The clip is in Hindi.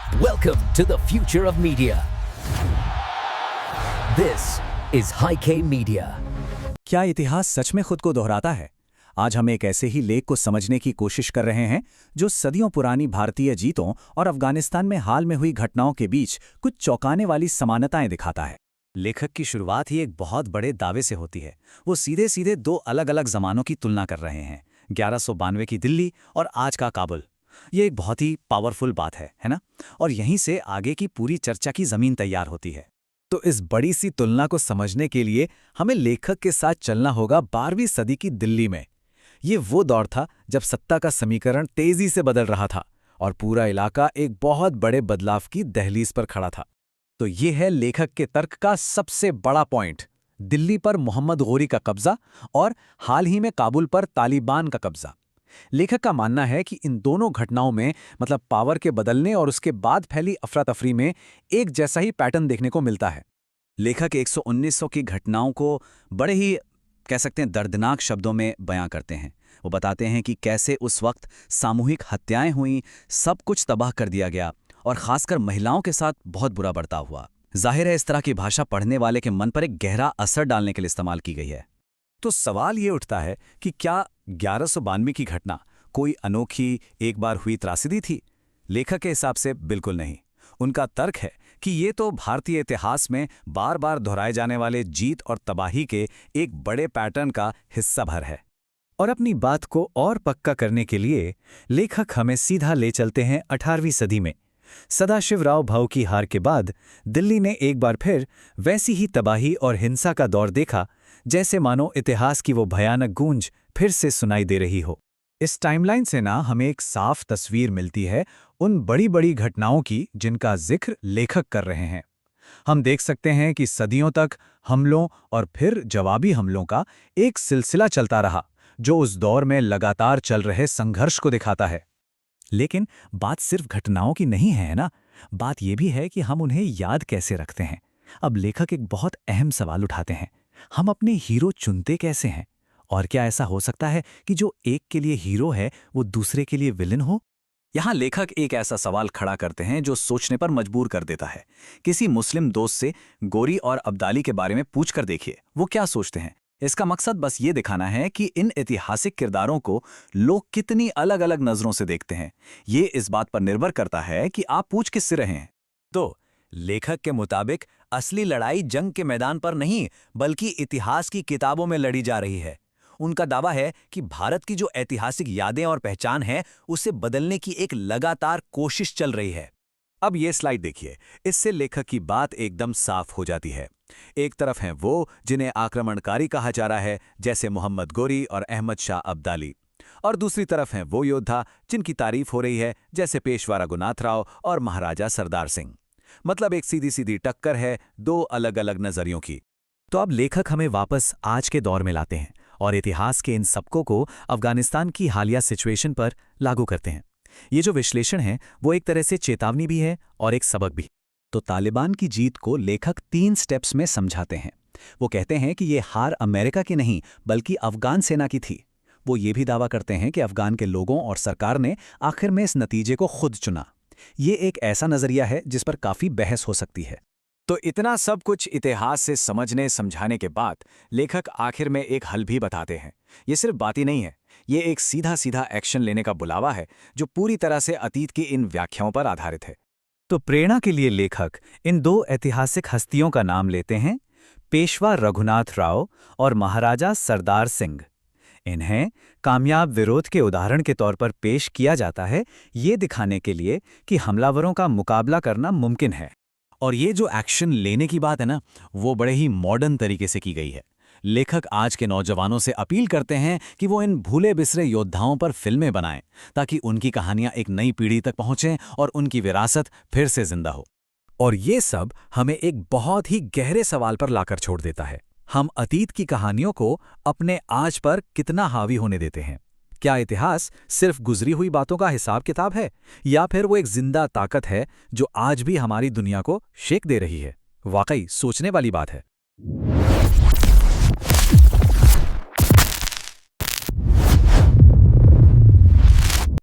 Welcome to the future of media. This is High-K Media. क्या इतिहास सच में खुद को दोहराता है? आज हम एक ऐसे ही लेख को समझने की कोशिश कर रहे हैं जो सदियों पुरानी भारतीय जीतों और अफगानिस्तान में हाल में हुई घटनाओं के बीच कुछ चौंकाने वाली समानताएं दिखाता है। लेखक की शुरुआत ही एक बहुत बड़े दावे से होती है। वो सीधे सीधे दो अलग अलग जमानों की तुलना कर रहे हैं, 1192 की दिल्ली और आज का काबुल। ये एक बहुत ही पावरफुल बात है ना? और यहीं से आगे की पूरी चर्चा की जमीन तैयार होती है। तो इस बड़ी सी तुलना को समझने के लिए हमें लेखक के साथ चलना होगा 12वीं सदी की दिल्ली में। ये वो दौर था जब सत्ता का समीकरण तेजी से बदल रहा था और पूरा इलाका एक बहुत बड़े बदलाव की दहलीज पर खड़ा था। तो ये है लेखक के तर्क का सबसे बड़ा पॉइंट, दिल्ली पर मोहम्मद गौरी का कब्जा और हाल ही में काबुल पर तालिबान का कब्जा। लेखक का मानना है कि इन दोनों घटनाओं में मतलब पावर के बदलने और उसके बाद फैली अफरा-तफरी में एक जैसा ही पैटर्न देखने को मिलता है। लेखक 11900 की घटनाओं को बड़े ही कह सकते हैं दर्दनाक शब्दों में बयां करते हैं। वो बताते हैं कि कैसे उस वक्त सामूहिक हत्याएं हुईं, सब कुछ तबाह कर दिया गया और खासकर महिलाओं के साथ बहुत बुरा बर्ताव हुआ। जाहिर है इस तरह की भाषा पढ़ने वाले के मन पर एक गहरा असर डालने के लिए इस्तेमाल की गई है। तो सवाल ये उठता है कि क्या 1192 की घटना कोई अनोखी एक बार हुई त्रासदी थी? लेखक के हिसाब से बिल्कुल नहीं। उनका तर्क है कि ये तो भारतीय इतिहास में बार बार दोहराए जाने वाले जीत और तबाही के एक बड़े पैटर्न का हिस्सा भर है। और अपनी बात को और पक्का करने के लिए लेखक हमें सीधा ले चलते हैं 18वीं सदी में। सदाशिवराव भाऊ की हार के बाद दिल्ली ने एक बार फिर वैसी ही तबाही और हिंसा का दौर देखा, जैसे मानो इतिहास की वो भयानक गूंज फिर से सुनाई दे रही हो। इस टाइमलाइन से ना हमें एक साफ तस्वीर मिलती है उन बड़ी बड़ी घटनाओं की जिनका जिक्र लेखक कर रहे हैं। हम देख सकते हैं कि सदियों तक हमलों और फिर जवाबी हमलों का एक सिलसिला चलता रहा, जो उस दौर में लगातार चल रहे संघर्ष को दिखाता है। लेकिन बात सिर्फ घटनाओं की नहीं है ना, बात यह भी है कि हम उन्हें याद कैसे रखते हैं। अब लेखक एक बहुत अहम सवाल उठाते हैं, हम अपने हीरो चुनते कैसे हैं? और क्या ऐसा हो सकता है कि जो एक के लिए हीरो है वो दूसरे के लिए विलन हो? यहाँ लेखक एक ऐसा सवाल खड़ा करते हैं जो सोचने पर मजबूर कर देता है। किसी मुस्लिम दोस्त से गोरी और अब्दाली के बारे में पूछकर देखिए वो क्या सोचते हैं। इसका मकसद बस ये दिखाना है कि इन ऐतिहासिक किरदारों को लोग कितनी अलग अलग नजरों से देखते हैं। ये इस बात पर निर्भर करता है कि आप पूछ किससे रहे हैं। तो लेखक के मुताबिक असली लड़ाई जंग के मैदान पर नहीं बल्कि इतिहास की किताबों में लड़ी जा रही है। उनका दावा है कि भारत की जो ऐतिहासिक यादें और पहचान है उसे बदलने की एक लगातार कोशिश चल रही है। अब ये स्लाइड देखिए, इससे लेखक की बात एकदम साफ हो जाती है। एक तरफ हैं वो जिन्हें आक्रमणकारी कहा जा रहा है, जैसे मोहम्मद गौरी और अहमद शाह अब्दाली, और दूसरी तरफ हैं वो योद्धा जिनकी तारीफ हो रही है, जैसे पेशवा रघुनाथराव और महाराजा सरदार सिंह। मतलब एक सीधी सीधी टक्कर है दो अलग अलग नजरियों की। तो अब लेखक हमें वापस आज के दौर में लाते हैं और इतिहास के इन सबकों को अफगानिस्तान की हालिया सिचुएशन पर लागू करते हैं। ये जो विश्लेषण है वो एक तरह से चेतावनी भी है और एक सबक भी। तो तालिबान की जीत को लेखक 3 स्टेप्स में समझाते हैं। वो कहते हैं कि ये हार अमेरिका की नहीं बल्कि अफगान सेना की थी। वो ये भी दावा करते हैं कि अफगान के लोगों और सरकार ने आखिर में इस नतीजे को खुद चुना। ये एक ऐसा नजरिया है जिस पर काफी बहस हो सकती है। तो इतना सब कुछ इतिहास से समझने समझाने के बाद लेखक आखिर में एक हल भी बताते हैं। ये सिर्फ बात ही नहीं है, ये एक सीधा सीधा एक्शन लेने का बुलावा है जो पूरी तरह से अतीत की इन व्याख्याओं पर आधारित है। तो प्रेरणा के लिए लेखक इन 2 ऐतिहासिक हस्तियों का नाम लेते हैं, पेशवा रघुनाथ राव और महाराजा सरदार सिंह। इन्हें कामयाब विरोध के उदाहरण के तौर पर पेश किया जाता है, ये दिखाने के लिए कि हमलावरों का मुकाबला करना मुमकिन है। और ये जो एक्शन लेने की बात है ना, वो बड़े ही मॉडर्न तरीके से की गई है। लेखक आज के नौजवानों से अपील करते हैं कि वो इन भूले बिसरे योद्धाओं पर फिल्में बनाएं ताकि उनकी कहानियां एक नई पीढ़ी तक पहुंचें और उनकी विरासत फिर से जिंदा हो। और ये सब हमें एक बहुत ही गहरे सवाल पर लाकर छोड़ देता है, हम अतीत की कहानियों को अपने आज पर कितना हावी होने देते हैं? क्या इतिहास सिर्फ गुजरी हुई बातों का हिसाब किताब है या फिर वो एक जिंदा ताकत है जो आज भी हमारी दुनिया को शेक दे रही है? वाकई सोचने वाली बात है।